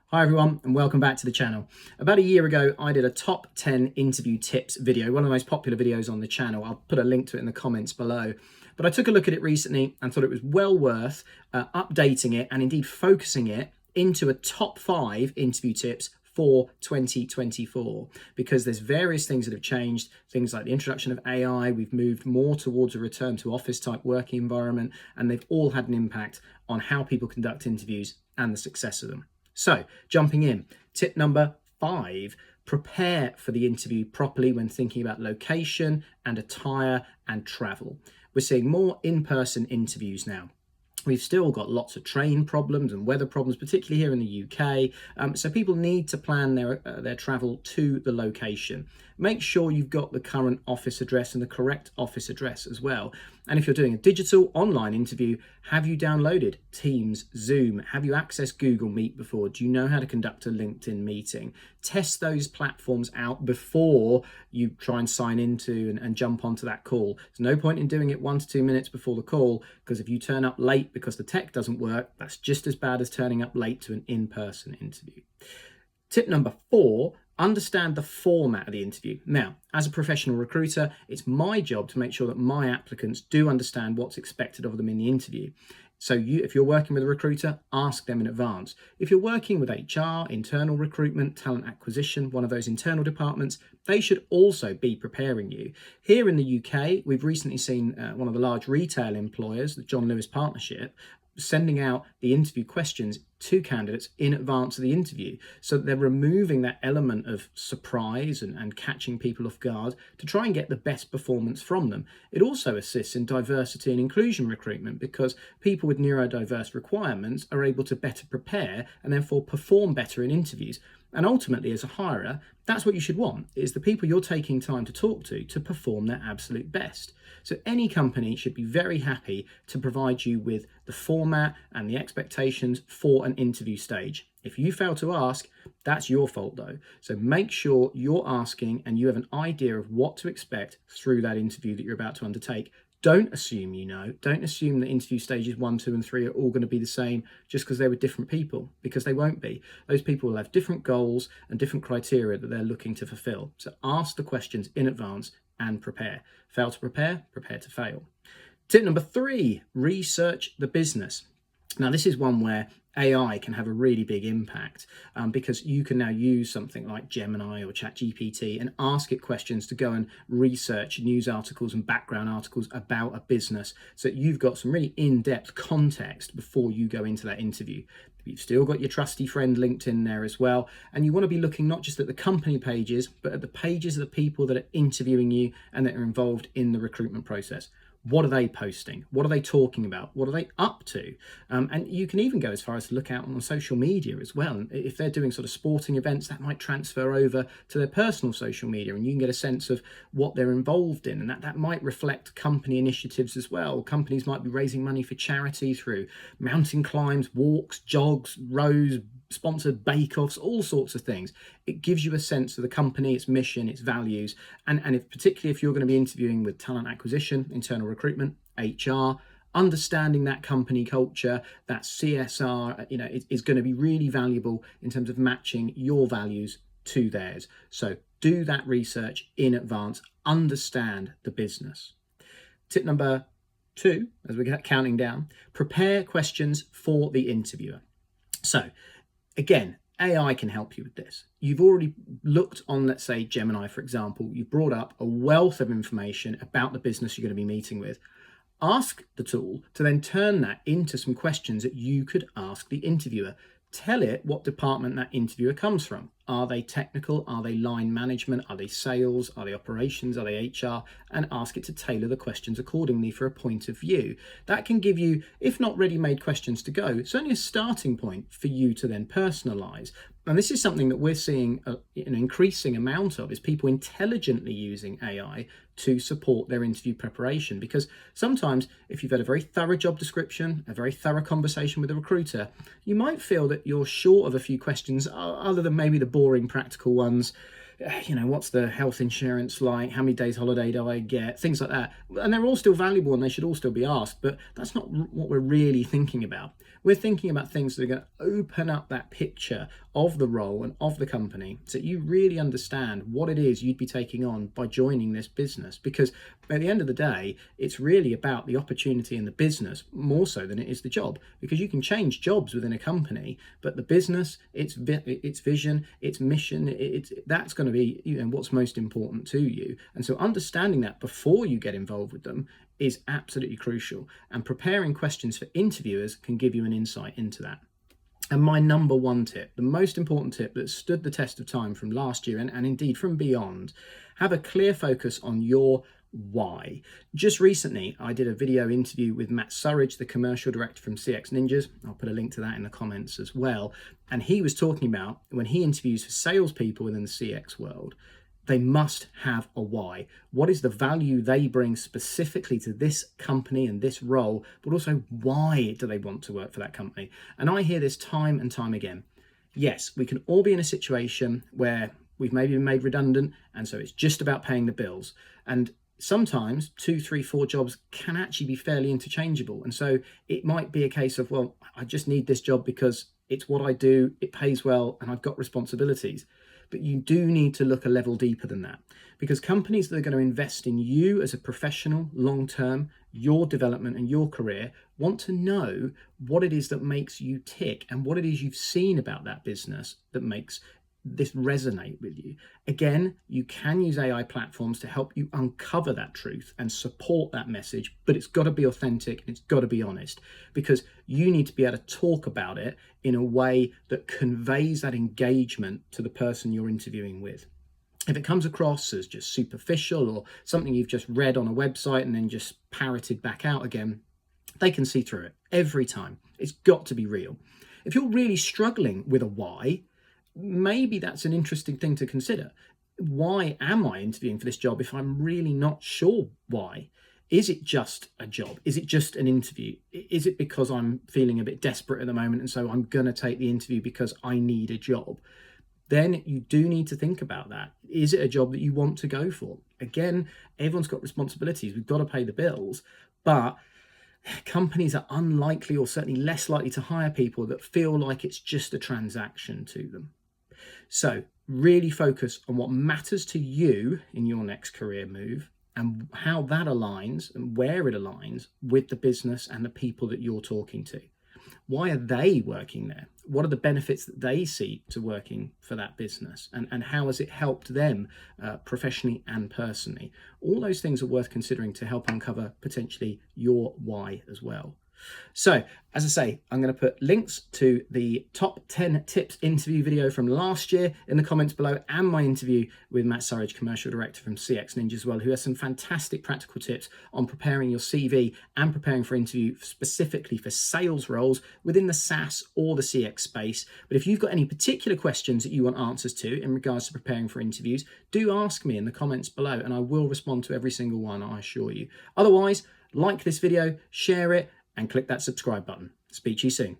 Hi everyone and welcome back to the channel. About a year ago I did a top 10 interview tips video, one of the most popular videos on the channel. I'll put a link to it in the comments below. But I took a look at it recently and thought it was well worth updating it and indeed focusing it into a top 5 interview tips for 2024, because there's various things that have changed, things like the introduction of AI. We've moved more towards a return to office type working environment, and they've all had an impact on how people conduct interviews and the success of them. So jumping in, tip number 5, prepare for the interview properly when thinking about location and attire and travel. We're seeing more in-person interviews now. We've still got lots of train problems and weather problems, particularly here in the UK. So people need to plan their travel to the location. Make sure you've got the current office address and the correct office address as well. And if you're doing a digital online interview, have you downloaded Teams, Zoom? Have you accessed Google Meet before? Do you know how to conduct a LinkedIn meeting? Test those platforms out before you try and sign into and jump onto that call. There's no point in doing it 1 to 2 minutes before the call, because if you turn up late because the tech doesn't work, that's just as bad as turning up late to an in-person interview. Tip number 4, understand the format of the interview. Now, as a professional recruiter, it's my job to make sure that my applicants do understand what's expected of them in the interview. So if you're working with a recruiter, ask them in advance. If you're working with HR, internal recruitment, talent acquisition, one of those internal departments, they should also be preparing you. Here in the UK, we've recently seen one of the large retail employers, the John Lewis Partnership, sending out the interview questions to candidates in advance of the interview. So they're removing that element of surprise and catching people off guard to try and get the best performance from them. It also assists in diversity and inclusion recruitment, because people with neurodiverse requirements are able to better prepare and therefore perform better in interviews. And ultimately, as a hirer, that's what you should want, is the people you're taking time to talk to perform their absolute best. So any company should be very happy to provide you with the format and the expectations for an interview stage. If you fail to ask, that's your fault though. So make sure you're asking and you have an idea of what to expect through that interview that you're about to undertake. Don't assume you know. Don't assume that interview stages 1, 2, and 3 are all going to be the same just because they were different people, because they won't be. Those people will have different goals and different criteria that they're looking to fulfill. So ask the questions in advance and prepare. Fail to prepare, prepare to fail. Tip number 3, research the business. Now, this is one where AI can have a really big impact, because you can now use something like Gemini or ChatGPT and ask it questions to go and research news articles and background articles about a business, so that you've got some really in-depth context before you go into that interview. You've still got your trusty friend LinkedIn there as well, and you want to be looking not just at the company pages, but at the pages of the people that are interviewing you and that are involved in the recruitment process. What are they posting? What are they talking about? What are they up to? And you can even go as far as to look out on social media as well. And if they're doing sort of sporting events, that might transfer over to their personal social media, and you can get a sense of what they're involved in. And that might reflect company initiatives as well. Companies might be raising money for charity through mountain climbs, walks, jogs, rows, sponsored bake-offs, all sorts of things. It gives you a sense of the company, its mission, its values, and particularly if you're going to be interviewing with talent acquisition, internal recruitment, HR, understanding that company culture, that CSR, is going to be really valuable in terms of matching your values to theirs. So do that research in advance, understand the business. Tip number 2, as we get counting down, prepare questions for the interviewer. So again, AI can help you with this. You've already looked on, let's say, Gemini, for example. You've brought up a wealth of information about the business you're going to be meeting with. Ask the tool to then turn that into some questions that you could ask the interviewer. Tell it what department that interviewer comes from. Are they technical? Are they line management? Are they sales? Are they operations? Are they HR? And ask it to tailor the questions accordingly for a point of view. That can give you, if not ready-made questions to go, certainly a starting point for you to then personalize. And this is something that we're seeing an increasing amount of, is people intelligently using AI to support their interview preparation. Because sometimes if you've had a very thorough job description, a very thorough conversation with a recruiter, you might feel that you're short of a few questions, other than maybe the boring practical ones. what's the health insurance like? How many days holiday do I get? Things like that. And they're all still valuable and they should all still be asked, but that's not what we're really thinking about. We're thinking about things that are going to open up that picture of the role and of the company so that you really understand what it is you'd be taking on by joining this business. Because at the end of the day, it's really about the opportunity in the business more so than it is the job. Because you can change jobs within a company, but the business, its vision, its mission, that's going to be what's most important to you. And so understanding that before you get involved with them is absolutely crucial. And preparing questions for interviewers can give you an insight into that. And my number one tip, the most important tip that stood the test of time from last year and indeed from beyond, have a clear focus on your why. Just recently, I did a video interview with Matt Surridge, the commercial director from CX Ninjas. I'll put a link to that in the comments as well. And he was talking about when he interviews for salespeople within the CX world, they must have a why. What is the value they bring specifically to this company and this role, but also why do they want to work for that company? And I hear this time and time again. Yes, we can all be in a situation where we've maybe been made redundant, and so it's just about paying the bills. And sometimes 2, 3, 4 jobs can actually be fairly interchangeable. And so it might be a case of, well, I just need this job because it's what I do, it pays well, and I've got responsibilities. But you do need to look a level deeper than that, because companies that are going to invest in you as a professional long-term, your development and your career, want to know what it is that makes you tick and what it is you've seen about that business that makes this resonate with you. Again, you can use AI platforms to help you uncover that truth and support that message, but it's got to be authentic and it's got to be honest, because you need to be able to talk about it in a way that conveys that engagement to the person you're interviewing with. If it comes across as just superficial or something you've just read on a website and then just parroted back out again, they can see through it every time. It's got to be real. If you're really struggling with a why, maybe that's an interesting thing to consider. Why am I interviewing for this job if I'm really not sure why? Is it just a job? Is it just an interview? Is it because I'm feeling a bit desperate at the moment and so I'm going to take the interview because I need a job? Then you do need to think about that. Is it a job that you want to go for? Again, everyone's got responsibilities. We've got to pay the bills, but companies are unlikely or certainly less likely to hire people that feel like it's just a transaction to them. So really focus on what matters to you in your next career move and how that aligns and where it aligns with the business and the people that you're talking to. Why are they working there? What are the benefits that they see to working for that business? And how has it helped them professionally and personally? All those things are worth considering to help uncover potentially your why as well. So, as I say, I'm going to put links to the top 10 tips interview video from last year in the comments below, and my interview with Matt Surridge, commercial director from CX Ninja as well, who has some fantastic practical tips on preparing your CV and preparing for interview specifically for sales roles within the SaaS or the CX space. But if you've got any particular questions that you want answers to in regards to preparing for interviews, do ask me in the comments below and I will respond to every single one, I assure you. Otherwise, like this video, share it, and click that subscribe button. Speak to you soon.